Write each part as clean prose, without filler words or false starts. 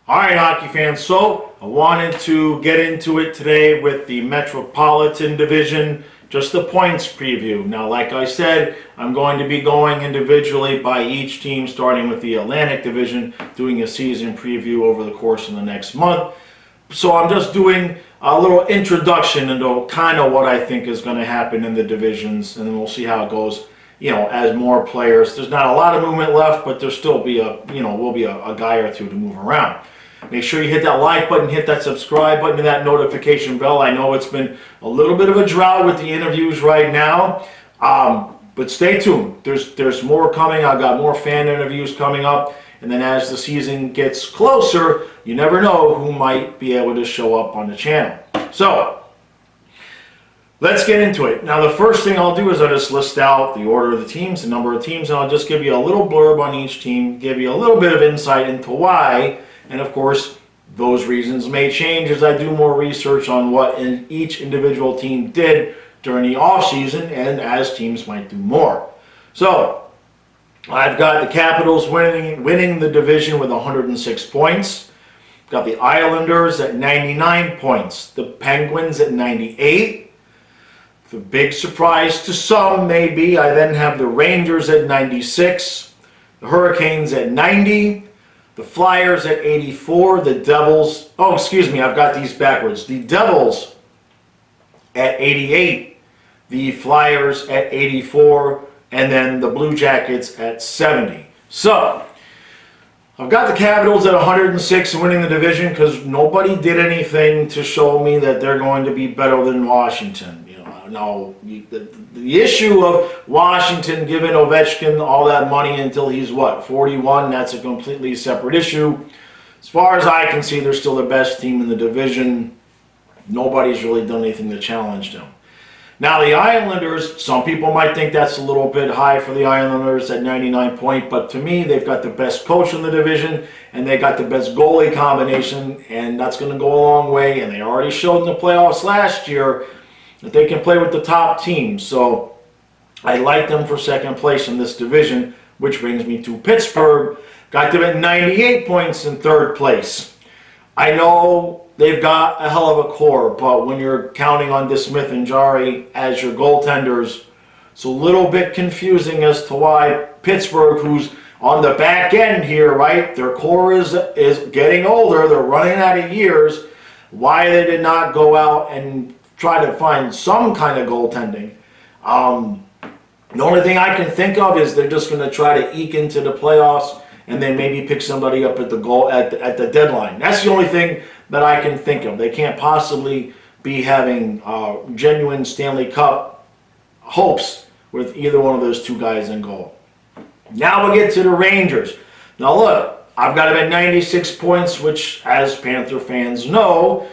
All right, hockey fans, so I wanted to get into it today with the Metropolitan Division, just the points preview. Now, like I said, I'm going to be going individually by each team, starting with the Atlantic Division, doing a season preview over the course of the next month. So I'm just doing a little introduction into kind of what I think is going to happen in the divisions, and then we'll see how it goes, as more players. There's not a lot of movement left, but there'll still be will be a guy or two to move around. Make sure you hit that like button, hit that subscribe button, and that notification bell. I know it's been a little bit of a drought with the interviews right now, but stay tuned. There's more coming. I've got more fan interviews coming up, and then as the season gets closer, you never know who might be able to show up on the channel. So let's get into it. Now, the first thing I'll do is I'll just list out the order of the teams, the number of teams, and I'll just give you a little blurb on each team, give you a little bit of insight into why. And of course, those reasons may change as I do more research on what each individual team did during the offseason and as teams might do more. So, I've got the Capitals winning the division with 106 points. Got the Islanders at 99 points. The Penguins at 98. The big surprise to some maybe, I then have the Rangers at 96. The Hurricanes at 90. The Flyers at 84, the Devils, I've got these backwards. The Devils at 88, the Flyers at 84, and then the Blue Jackets at 70. So, I've got the Capitals at 106 winning the division because nobody did anything to show me that they're going to be better than Washington. The issue of Washington giving Ovechkin all that money until he's 41, that's a completely separate issue. As far as I can see, they're still the best team in the division. Nobody's really done anything to challenge them. Now, the Islanders, some people might think that's a little bit high for the Islanders at 99 points, but to me, they've got the best coach in the division, and they got the best goalie combination, and that's going to go a long way, and they already showed in the playoffs last year that they can play with the top teams. So I like them for second place in this division, which brings me to Pittsburgh. Got them at 98 points in third place. I know they've got a hell of a core, but when you're counting on DeSmith and Jari as your goaltenders, it's a little bit confusing as to why Pittsburgh, who's on the back end here, right? Their core is getting older. They're running out of years. Why they did not go out and try to find some kind of goaltending. The only thing I can think of is they're just going to try to eke into the playoffs and then maybe pick somebody up at the deadline. That's the only thing that I can think of. They can't possibly be having genuine Stanley Cup hopes with either one of those two guys in goal. Now we'll get to the Rangers. Now look, I've got them at 96 points, which as Panther fans know,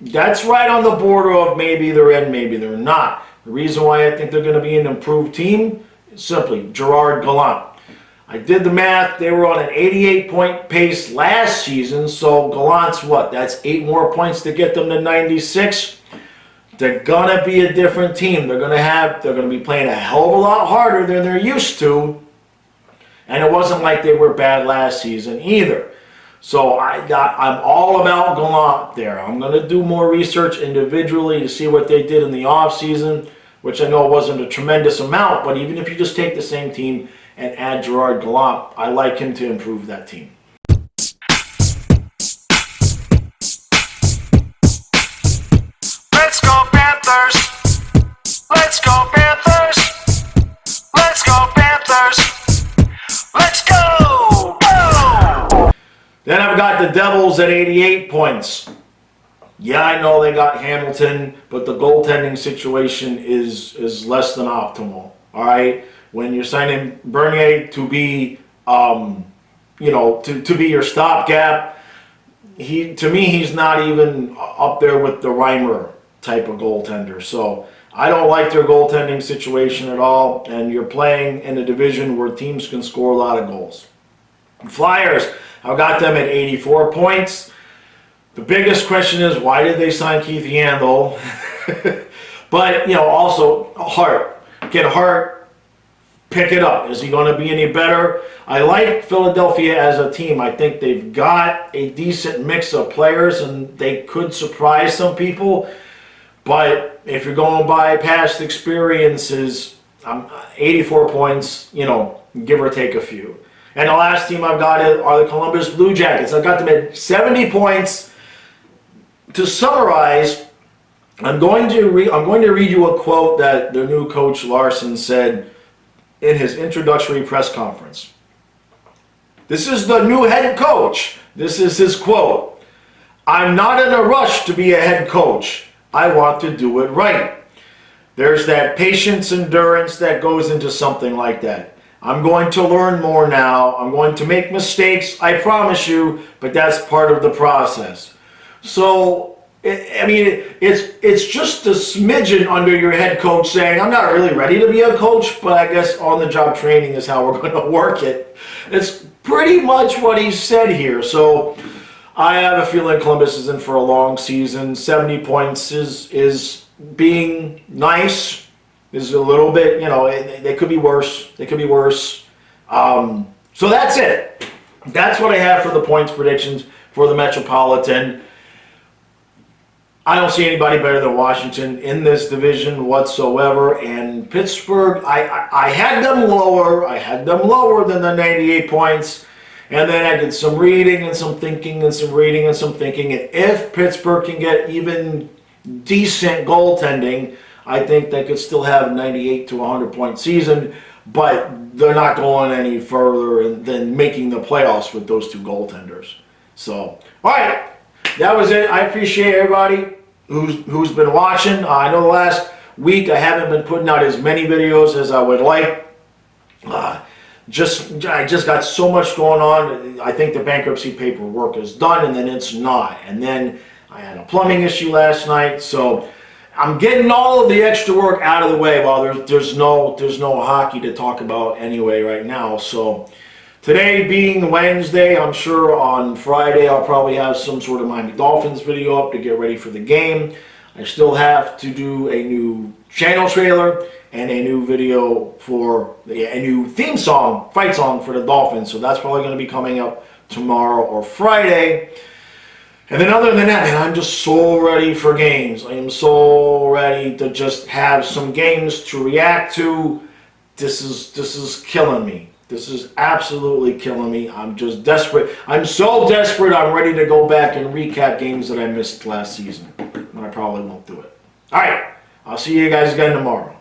that's right on the border of maybe they're in, maybe they're not. The reason why I think they're going to be an improved team is simply Gerard Gallant. I did the math. They were on an 88-point pace last season, so Gallant's That's 8 more points to get them to 96. They're going to be a different team. They're going to be playing a hell of a lot harder than they're used to. And it wasn't like they were bad last season either. So I'm all about Gallant there. I'm going to do more research individually to see what they did in the offseason, which I know wasn't a tremendous amount, but even if you just take the same team and add Gerard Gallant, I like him to improve that team. Let's go Panthers! Let's go Panthers! Let's go Panthers! Let's go! Go! Then I've got the Devils at 88 points. Yeah, I know they got Hamilton, but the goaltending situation is less than optimal. All right, when you're signing Bernier to be, to be your stopgap, to me he's not even up there with the Reimer type of goaltender. So I don't like their goaltending situation at all. And you're playing in a division where teams can score a lot of goals. Flyers, I've got them at 84 points. The biggest question is, why did they sign Keith Yandel? But, also Hart. Can Hart pick it up. Is he going to be any better? I like Philadelphia as a team. I think they've got a decent mix of players, and they could surprise some people. But if you're going by past experiences, 84 points, give or take a few. And the last team I've got are the Columbus Blue Jackets. I've got them at 70 points. To summarize, I'm going to read you a quote that their new coach Larson said in his introductory press conference. This is the new head coach. This is his quote. "I'm not in a rush to be a head coach. I want to do it right." There's that patience, endurance that goes into something like that. I'm going to learn more now. I'm going to make mistakes, I promise you, but that's part of the process. So, it's just a smidgen under your head coach saying, I'm not really ready to be a coach, but I guess on-the-job training is how we're going to work it. It's pretty much what he said here. So, I have a feeling Columbus is in for a long season. 70 points is being nice. Is a little bit, they could be worse. They could be worse. So that's it. That's what I have for the points predictions for the Metropolitan. I don't see anybody better than Washington in this division whatsoever. And Pittsburgh, I had them lower. I had them lower than the 98 points. And then I did some reading and some thinking and some reading and some thinking. And if Pittsburgh can get even decent goaltending, I think they could still have a 98 to 100 point season, but they're not going any further than making the playoffs with those two goaltenders. So, all right, that was it. I appreciate everybody who's been watching. I know the last week I haven't been putting out as many videos as I would like. I just got so much going on. I think the bankruptcy paperwork is done, and then it's not. And then I had a plumbing issue last night, so I'm getting all of the extra work out of the way while there's no hockey to talk about anyway right now. So today being Wednesday, I'm sure on Friday I'll probably have some sort of Miami Dolphins video up to get ready for the game. I still have to do a new channel trailer and a new video for a new theme song, fight song for the Dolphins. So that's probably going to be coming up tomorrow or Friday. And then other than that, man, I'm just so ready for games. I am so ready to just have some games to react to. This is killing me. This is absolutely killing me. I'm just desperate. I'm so desperate I'm ready to go back and recap games that I missed last season. But I probably won't do it. All right. I'll see you guys again tomorrow.